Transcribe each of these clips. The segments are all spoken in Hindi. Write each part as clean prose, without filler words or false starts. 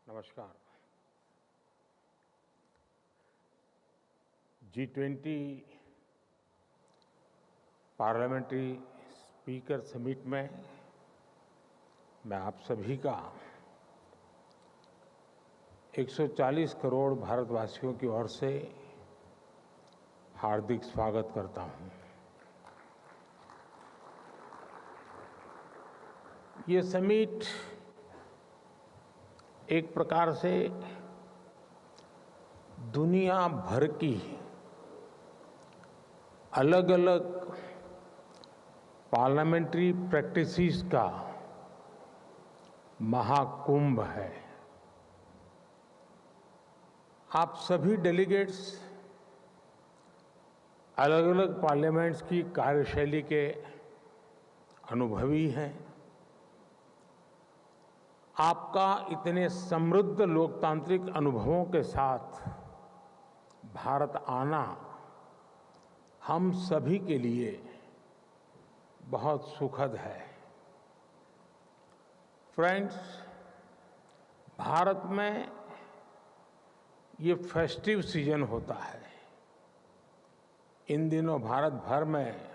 नमस्कार। G20 पार्लियामेंट्री स्पीकर समिट में मैं आप सभी का 140 करोड़ भारतवासियों की ओर से हार्दिक स्वागत करता हूं। ये समिट एक प्रकार से दुनिया भर की अलग अलग पार्लियामेंट्री प्रैक्टिसेस का महाकुंभ है। आप सभी डेलीगेट्स अलग अलग पार्लियामेंट्स की कार्यशैली के अनुभवी हैं। आपका इतने समृद्ध लोकतांत्रिक अनुभवों के साथ भारत आना हम सभी के लिए बहुत सुखद है। फ्रेंड्स, भारत में ये फेस्टिव सीजन होता है। इन दिनों भारत भर में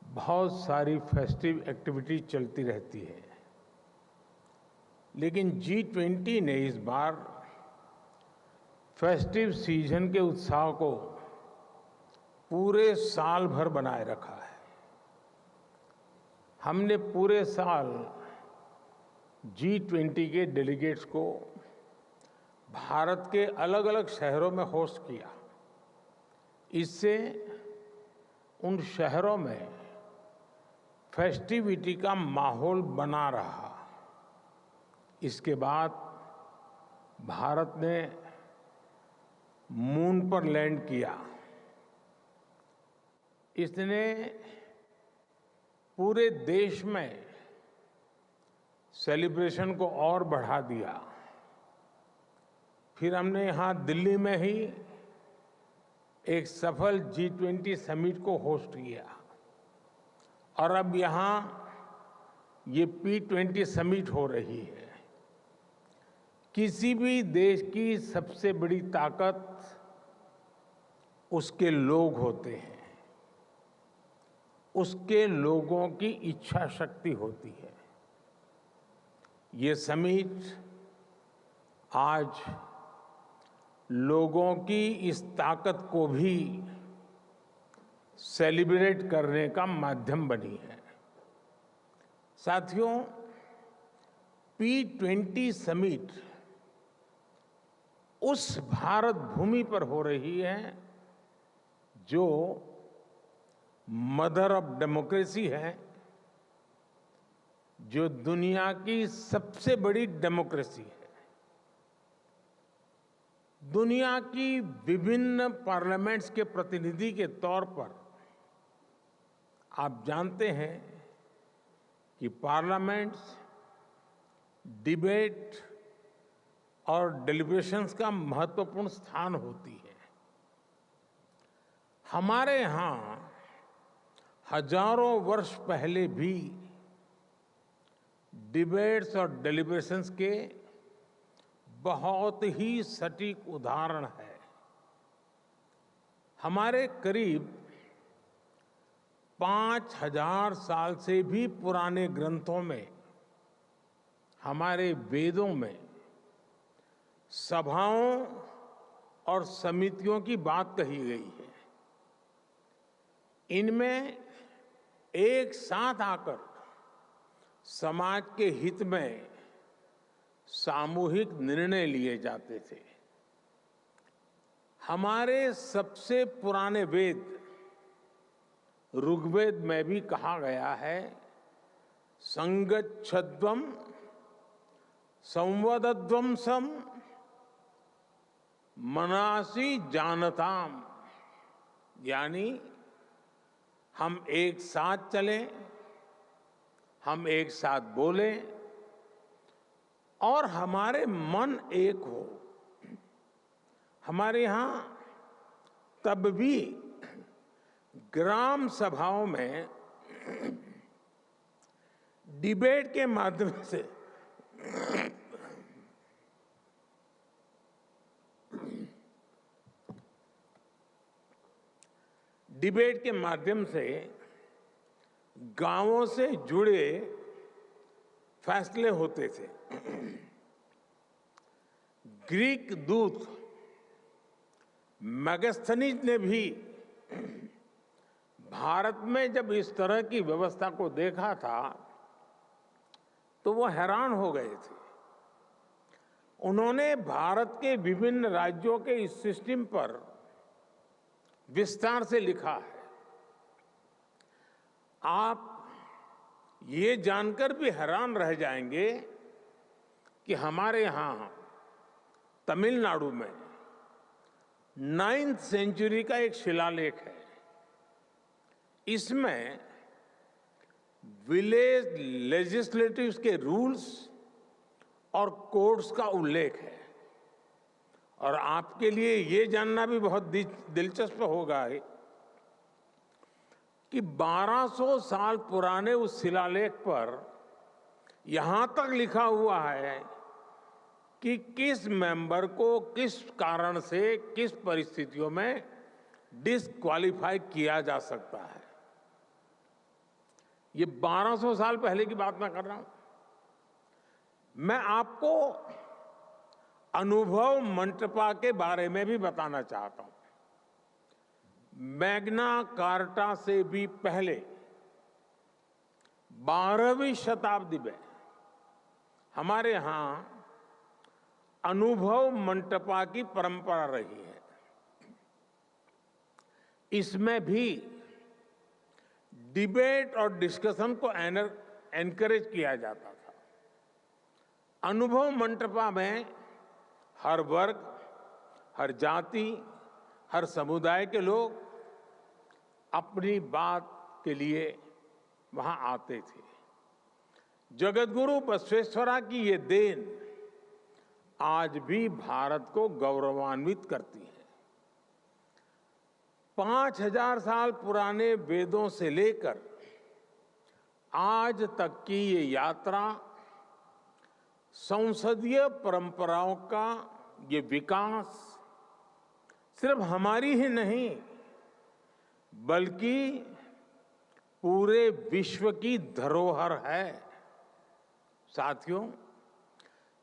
बहुत सारी फेस्टिव एक्टिविटी चलती रहती है, लेकिन G20 ने इस बार फेस्टिव सीजन के उत्साह को पूरे साल भर बनाए रखा है। हमने पूरे साल G20 के डेलीगेट्स को भारत के अलग अलग शहरों में होस्ट किया। इससे उन शहरों में फेस्टिविटी का माहौल बना रहा। इसके बाद भारत ने मून पर लैंड किया। इसने पूरे देश में सेलिब्रेशन को और बढ़ा दिया। फिर हमने यहाँ दिल्ली में ही एक सफल G20 समिट को होस्ट किया और अब यहाँ ये P20 समिट हो रही है। किसी भी देश की सबसे बड़ी ताकत उसके लोग होते हैं, उसके लोगों की इच्छा शक्ति होती है। ये समिट आज लोगों की इस ताकत को भी सेलिब्रेट करने का माध्यम बनी है। साथियों, P20 समिट उस भारत भूमि पर हो रही है जो मदर ऑफ डेमोक्रेसी है, जो दुनिया की सबसे बड़ी डेमोक्रेसी है। दुनिया की विभिन्न पार्लियामेंट्स के प्रतिनिधि के तौर पर आप जानते हैं कि पार्लियामेंट्स डिबेट और डेलिब्रेशंस का महत्वपूर्ण स्थान होती है। हमारे यहाँ हजारों वर्ष पहले भी डिबेट्स और डेलिब्रेशंस के बहुत ही सटीक उदाहरण है। हमारे करीब 5000 साल से भी पुराने ग्रंथों में, हमारे वेदों में सभाओं और समितियों की बात कही गई है। इनमें एक साथ आकर समाज के हित में सामूहिक निर्णय लिए जाते थे। हमारे सबसे पुराने वेद ऋग्वेद में भी कहा गया है, संगच्छध्वम संवदध्वम सम मनासी जानताम, यानी हम एक साथ चलें, हम एक साथ बोलें और हमारे मन एक हो। हमारे यहाँ तब भी ग्राम सभाओं में डिबेट के माध्यम से डिबेट के माध्यम से गांवों से जुड़े फैसले होते थे। ग्रीक दूत मैगस्थनीज ने भी भारत में जब इस तरह की व्यवस्था को देखा था तो वो हैरान हो गए थे। उन्होंने भारत के विभिन्न राज्यों के इस सिस्टम पर विस्तार से लिखा है। आप ये जानकर भी हैरान रह जाएंगे कि हमारे यहां तमिलनाडु में 9th सेंचुरी का एक शिलालेख है। इसमें विलेज लेजिस्लेटिव्स के रूल्स और कोड्स का उल्लेख है। और आपके लिए ये जानना भी बहुत दिलचस्प होगा कि 1200 साल पुराने उस शिलालेख पर यहां तक लिखा हुआ है कि किस मेंबर को किस कारण से किस परिस्थितियों में डिस्क्वालीफाई किया जा सकता है। ये 1200 साल पहले की बात मैं कर रहा हूं। मैं आपको अनुभव मंटपा के बारे में भी बताना चाहता हूं। मैग्ना कार्टा से भी पहले 12वीं शताब्दी में हमारे यहां अनुभव मंटपा की परंपरा रही है। इसमें भी डिबेट और डिस्कशन को एनकरेज किया जाता था। अनुभव मंटपा में हर वर्ग, हर जाति, हर समुदाय के लोग अपनी बात के लिए वहां आते थे। जगतगुरु बसवेश्वरा की ये देन आज भी भारत को गौरवान्वित करती है। 5000 साल पुराने वेदों से लेकर आज तक की ये यात्रा संसदीय परंपराओं का ये विकास सिर्फ हमारी ही नहीं बल्कि पूरे विश्व की धरोहर है। साथियों,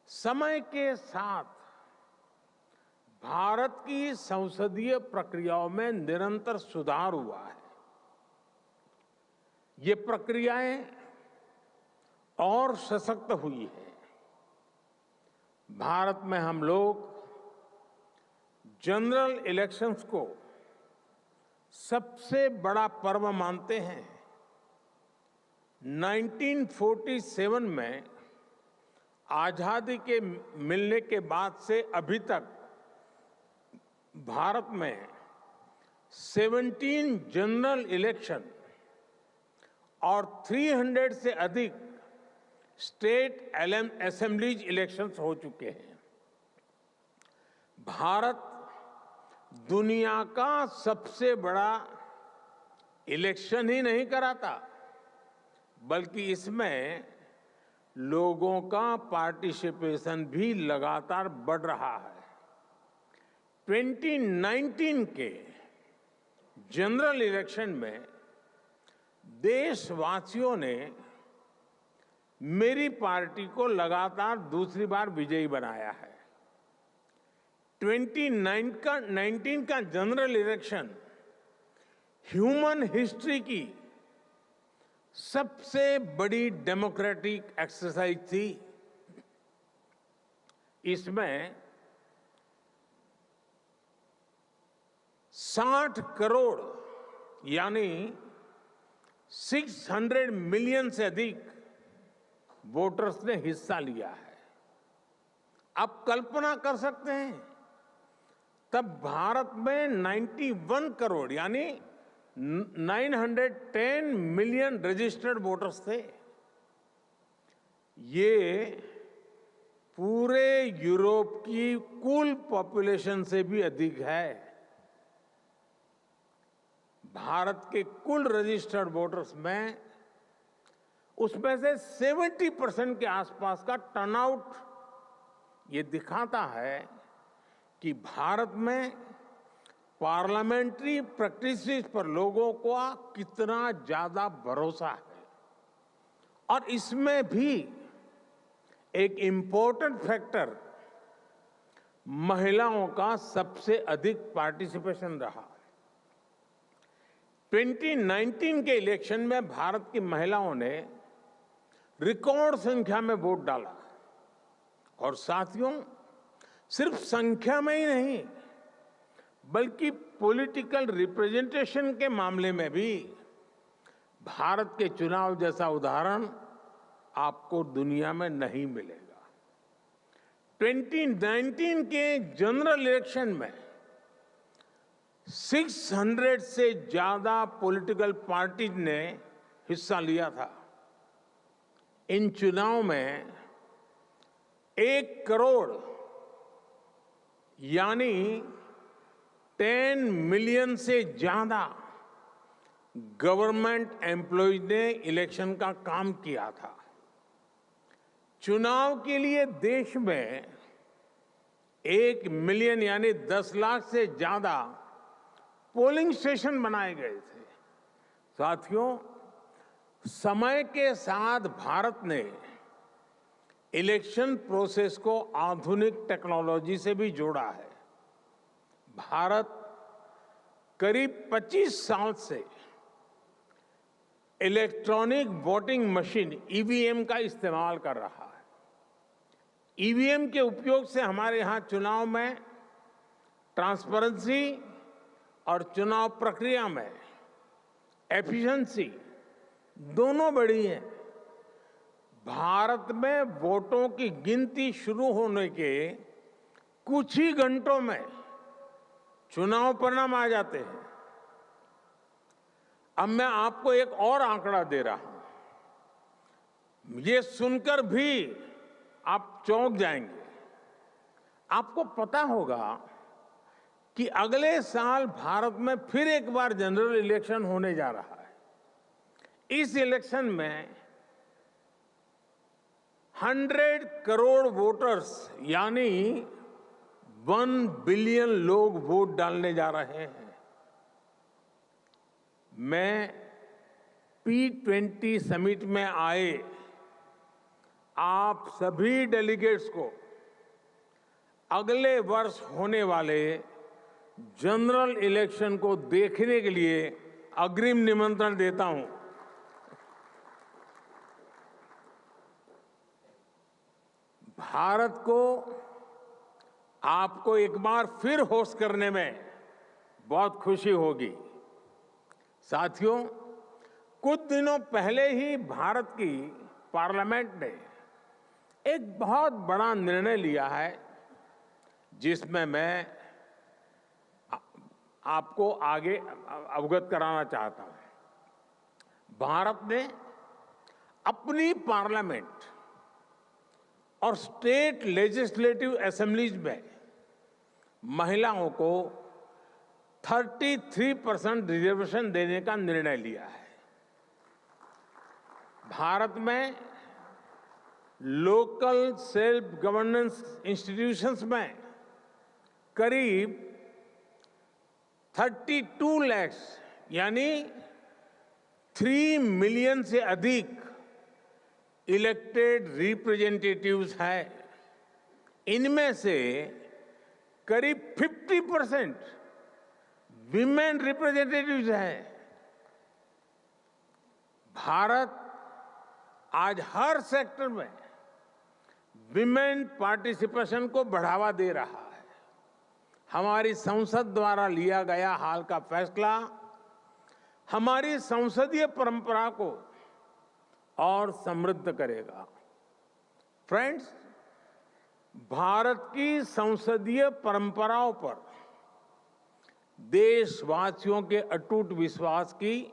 समय के साथ भारत की संसदीय प्रक्रियाओं में निरंतर सुधार हुआ है। ये प्रक्रियाएं और सशक्त हुई है। भारत में हम लोग जनरल इलेक्शंस को सबसे बड़ा पर्व मानते हैं। 1947 में आजादी के मिलने के बाद से अभी तक भारत में 17 जनरल इलेक्शन और 300 से अधिक स्टेट असेंबलीज इलेक्शंस हो चुके हैं। भारत दुनिया का सबसे बड़ा इलेक्शन ही नहीं कराता बल्कि इसमें लोगों का पार्टिसिपेशन भी लगातार बढ़ रहा है। 2019 के जनरल इलेक्शन में देशवासियों ने मेरी पार्टी को लगातार दूसरी बार विजयी बनाया है। 2019 का जनरल इलेक्शन ह्यूमन हिस्ट्री की सबसे बड़ी डेमोक्रेटिक एक्सरसाइज थी। इसमें 60 करोड़ यानी 600 मिलियन से अधिक वोटर्स ने हिस्सा लिया है। आप कल्पना कर सकते हैं, तब भारत में 91 करोड़ यानी 910 मिलियन रजिस्टर्ड वोटर्स थे। ये पूरे यूरोप की कुल पॉपुलेशन से भी अधिक है। भारत के कुल रजिस्टर्ड वोटर्स में उसमें से 70% के आसपास का टर्नआउट ये दिखाता है कि भारत में पार्लियामेंट्री प्रैक्टिसेस पर लोगों का कितना ज्यादा भरोसा है। और इसमें भी एक इम्पोर्टेंट फैक्टर महिलाओं का सबसे अधिक पार्टिसिपेशन रहा। 2019 के इलेक्शन में भारत की महिलाओं ने रिकॉर्ड संख्या में वोट डाला। और साथियों, सिर्फ संख्या में ही नहीं, बल्कि पॉलिटिकल रिप्रेजेंटेशन के मामले में भी भारत के चुनाव जैसा उदाहरण आपको दुनिया में नहीं मिलेगा। 2019 के जनरल इलेक्शन में 600 से ज्यादा पॉलिटिकल पार्टीज ने हिस्सा लिया था। इन चुनाव में 1 करोड़ यानी 10 मिलियन से ज्यादा गवर्नमेंट एम्प्लॉयज ने इलेक्शन का काम किया था। चुनाव के लिए देश में 1 मिलियन यानी 10 लाख से ज्यादा पोलिंग स्टेशन बनाए गए थे। साथियों, समय के साथ भारत ने इलेक्शन प्रोसेस को आधुनिक टेक्नोलॉजी से भी जोड़ा है। भारत करीब 25 साल से इलेक्ट्रॉनिक वोटिंग मशीन ईवीएम का इस्तेमाल कर रहा है। ईवीएम के उपयोग से हमारे यहां चुनाव में ट्रांसपेरेंसी और चुनाव प्रक्रिया में एफिशिएंसी दोनों बढ़ी है। भारत में वोटों की गिनती शुरू होने के कुछ ही घंटों में चुनाव परिणाम आ जाते हैं। अब मैं आपको एक और आंकड़ा दे रहा हूं। ये सुनकर भी आप चौंक जाएंगे। आपको पता होगा कि अगले साल भारत में फिर एक बार जनरल इलेक्शन होने जा रहा है। इस इलेक्शन में 100 करोड़ वोटर्स यानी 1 बिलियन लोग वोट डालने जा रहे हैं। मैं P20 समिट में आए आप सभी डेलीगेट्स को अगले वर्ष होने वाले जनरल इलेक्शन को देखने के लिए अग्रिम निमंत्रण देता हूं। भारत को आपको एक बार फिर होस्ट करने में बहुत खुशी होगी। साथियों, कुछ दिनों पहले ही भारत की पार्लियामेंट ने एक बहुत बड़ा निर्णय लिया है, जिसमें मैं आपको आगे अवगत कराना चाहता हूं। भारत ने अपनी पार्लियामेंट और स्टेट लेजिस्लेटिव असेंबलीज में महिलाओं को 33% रिजर्वेशन देने का निर्णय लिया है। भारत में लोकल सेल्फ गवर्नेंस इंस्टीट्यूशंस में करीब 32 लाख यानी 3 मिलियन से अधिक इलेक्टेड रिप्रेजेंटेटिव्स हैं। इनमें से करीब 50% विमेन रिप्रेजेंटेटिव्स हैं। भारत आज हर सेक्टर में विमेन पार्टिसिपेशन को बढ़ावा दे रहा है। हमारी संसद द्वारा लिया गया हाल का फैसला हमारी संसदीय परंपरा को और समृद्ध करेगा। फ्रेंड्स, भारत की संसदीय परंपराओं पर देशवासियों के अटूट विश्वास की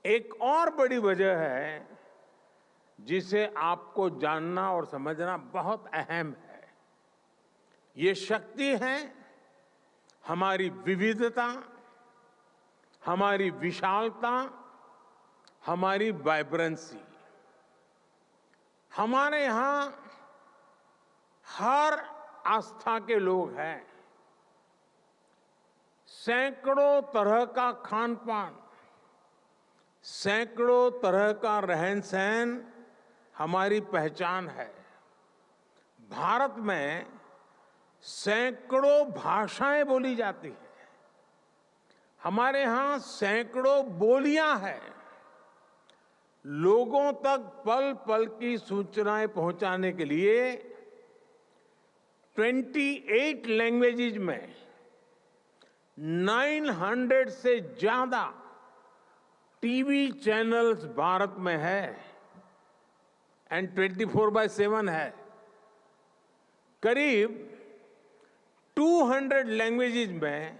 एक और बड़ी वजह है, जिसे आपको जानना और समझना बहुत अहम है। ये शक्ति है हमारी विविधता, हमारी विशालता, हमारी वाइब्रेंसी। हमारे यहां हर आस्था के लोग हैं। सैकड़ों तरह का खान पान, सैकड़ों तरह का रहन सहन हमारी पहचान है। भारत में सैकड़ों भाषाएं बोली जाती हैं। हमारे यहाँ सैकड़ों बोलियां हैं। लोगों तक पल पल की सूचनाएं पहुंचाने के लिए 28 लैंग्वेजेज में 900 से ज्यादा टीवी चैनल्स भारत में है एंड 24/7 है। करीब 200 लैंग्वेजेज में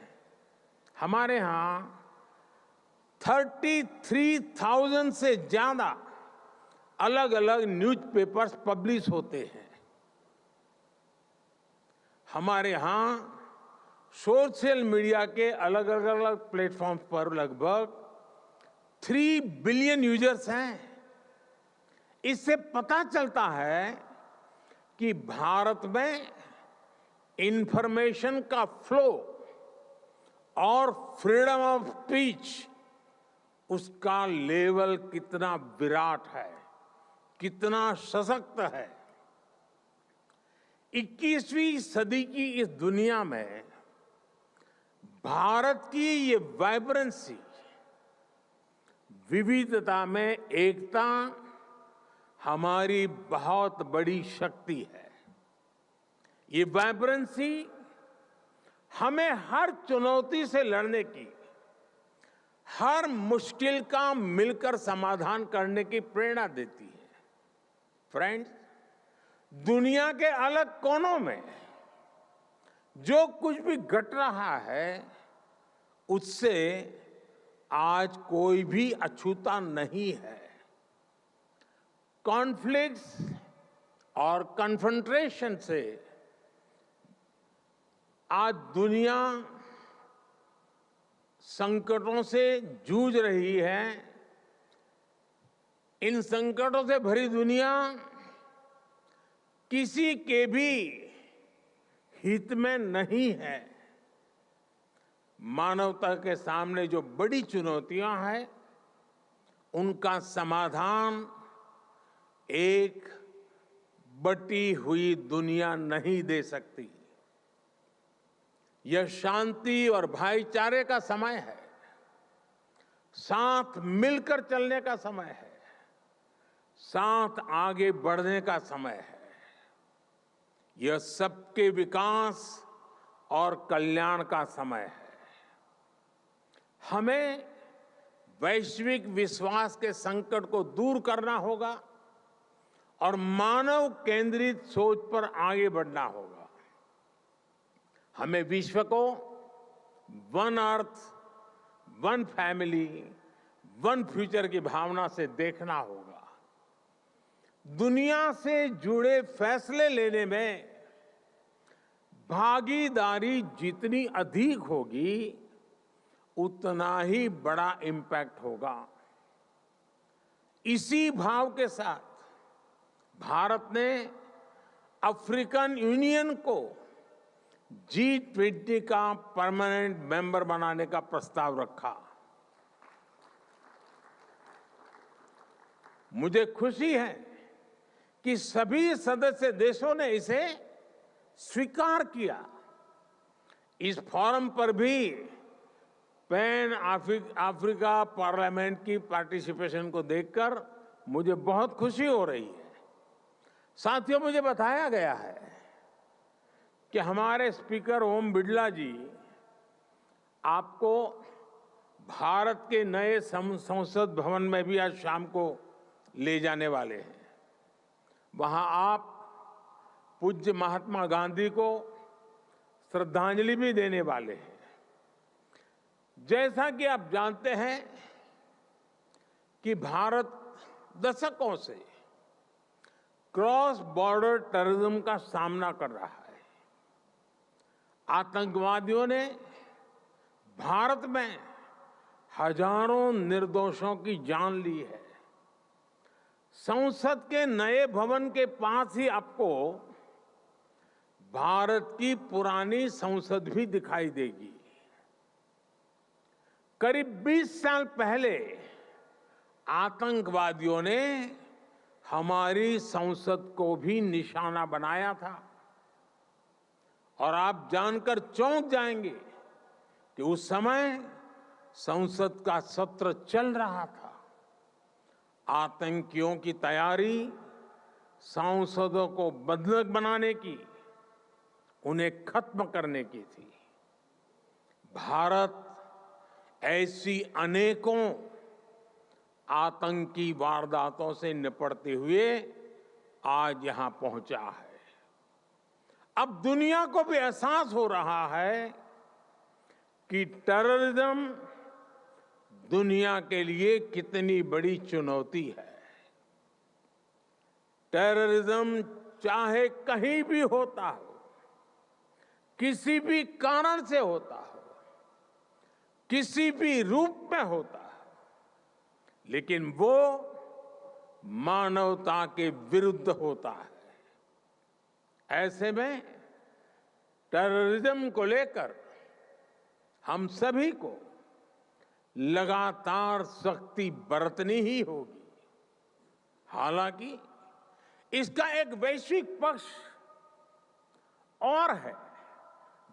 हमारे यहाँ 33,000 से ज्यादा अलग अलग न्यूज़पेपर्स पब्लिश होते हैं। हमारे यहाँ सोशल मीडिया के अलग अलग प्लेटफॉर्म्स पर लगभग 3 बिलियन यूजर्स हैं। इससे पता चलता है कि भारत में इंफॉर्मेशन का फ्लो और फ्रीडम ऑफ स्पीच, उसका लेवल कितना विराट है, कितना सशक्त है। 21वीं सदी की इस दुनिया में भारत की ये वाइब्रेंसी, विविधता में एकता हमारी बहुत बड़ी शक्ति है। ये वाइब्रेंसी हमें हर चुनौती से लड़ने की, हर मुश्किल का मिलकर समाधान करने की प्रेरणा देती है। फ्रेंड्स, दुनिया के अलग कोनों में जो कुछ भी घट रहा है, उससे आज कोई भी अछूता नहीं है। कॉन्फ्लिक्ट्स और कन्फ्रंटेशन से आज दुनिया संकटों से जूझ रही है। इन संकटों से भरी दुनिया किसी के भी हित में नहीं है। मानवता के सामने जो बड़ी चुनौतियां हैं, उनका समाधान एक बटी हुई दुनिया नहीं दे सकती। यह शांति और भाईचारे का समय है, साथ मिलकर चलने का समय है, साथ आगे बढ़ने का समय है। यह सबके विकास और कल्याण का समय है। हमें वैश्विक विश्वास के संकट को दूर करना होगा और मानव केंद्रित सोच पर आगे बढ़ना होगा। हमें विश्व को one earth, one family, one future की भावना से देखना होगा। दुनिया से जुड़े फैसले लेने में भागीदारी जितनी अधिक होगी, उतना ही बड़ा इम्पैक्ट होगा। इसी भाव के साथ भारत ने अफ्रीकन यूनियन को G20 का परमानेंट मेंबर बनाने का प्रस्ताव रखा। मुझे खुशी है कि सभी सदस्य देशों ने इसे स्वीकार किया। इस फोरम पर भी पैन अफ्रीका पार्लियामेंट की पार्टिसिपेशन को देखकर मुझे बहुत खुशी हो रही है। साथियों, मुझे बताया गया है कि हमारे स्पीकर ओम बिड़ला जी आपको भारत के नए संसद भवन में भी आज शाम को ले जाने वाले हैं। वहां आप पूज्य महात्मा गांधी को श्रद्धांजलि भी देने वाले हैं। जैसा कि आप जानते हैं कि भारत दशकों से क्रॉस बॉर्डर टेररिज्म का सामना कर रहा है। आतंकवादियों ने भारत में हजारों निर्दोषों की जान ली है। संसद के नए भवन के पास ही आपको भारत की पुरानी संसद भी दिखाई देगी। करीब 20 साल पहले आतंकवादियों ने हमारी संसद को भी निशाना बनाया था और आप जानकर चौंक जाएंगे कि उस समय संसद का सत्र चल रहा था। आतंकियों की तैयारी सांसदों को बंधक बनाने की, उन्हें खत्म करने की थी। भारत ऐसी अनेकों आतंकी वारदातों से निपटते हुए आज यहां पहुंचा है। अब दुनिया को भी एहसास हो रहा है कि टेररिज्म दुनिया के लिए कितनी बड़ी चुनौती है। टेररिज्म चाहे कहीं भी होता हो, किसी भी कारण से होता हो, किसी भी रूप में होता है, लेकिन वो मानवता के विरुद्ध होता है। ऐसे में टेररिज्म को लेकर हम सभी को लगातार सख्ती बरतनी ही होगी। हालांकि इसका एक वैश्विक पक्ष और है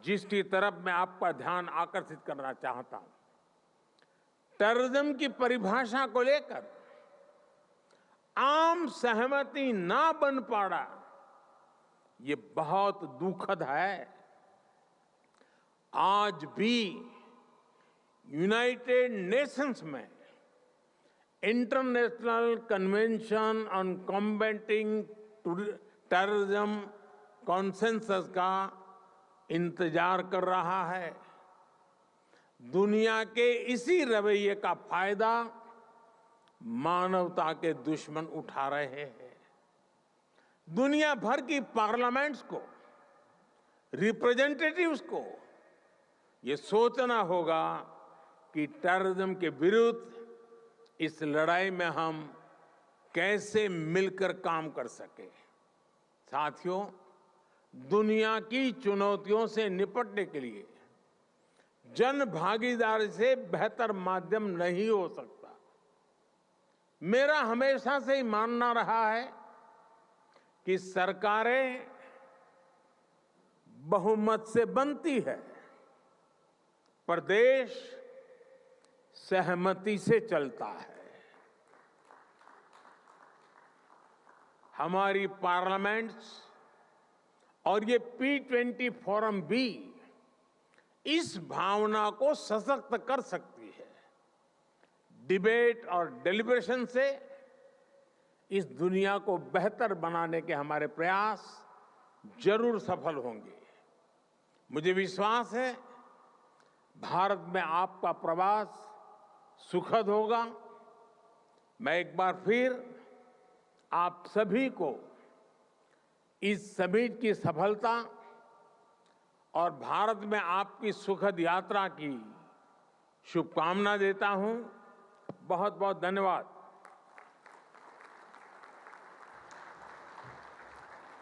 जिसकी तरफ मैं आपका ध्यान आकर्षित करना चाहता हूं। टेररिज्म की परिभाषा को लेकर आम सहमति ना बन पाना, ये बहुत दुखद है। आज भी यूनाइटेड नेशंस में international convention on combating terrorism consensus का इंतजार कर रहा है। दुनिया के इसी रवैये का फायदा मानवता के दुश्मन उठा रहे हैं। दुनिया भर की पार्लियामेंट्स को, रिप्रेजेंटेटिव्स को ये सोचना होगा कि टेररिज्म के विरुद्ध इस लड़ाई में हम कैसे मिलकर काम कर सके। साथियों, दुनिया की चुनौतियों से निपटने के लिए जन भागीदारी से बेहतर माध्यम नहीं हो सकता। मेरा हमेशा से ही मानना रहा है कि सरकारें बहुमत से बनती है, पर देश सहमति से चलता है। हमारी पार्लियामेंट्स और ये P20 फोरम भी इस भावना को सशक्त कर सकती है। डिबेट और डेलिब्रेशन से इस दुनिया को बेहतर बनाने के हमारे प्रयास जरूर सफल होंगे। मुझे विश्वास है भारत में आपका प्रवास सुखद होगा। मैं एक बार फिर आप सभी को इस समिट की सफलता और भारत में आपकी सुखद यात्रा की शुभकामना देता हूं। बहुत बहुत धन्यवाद।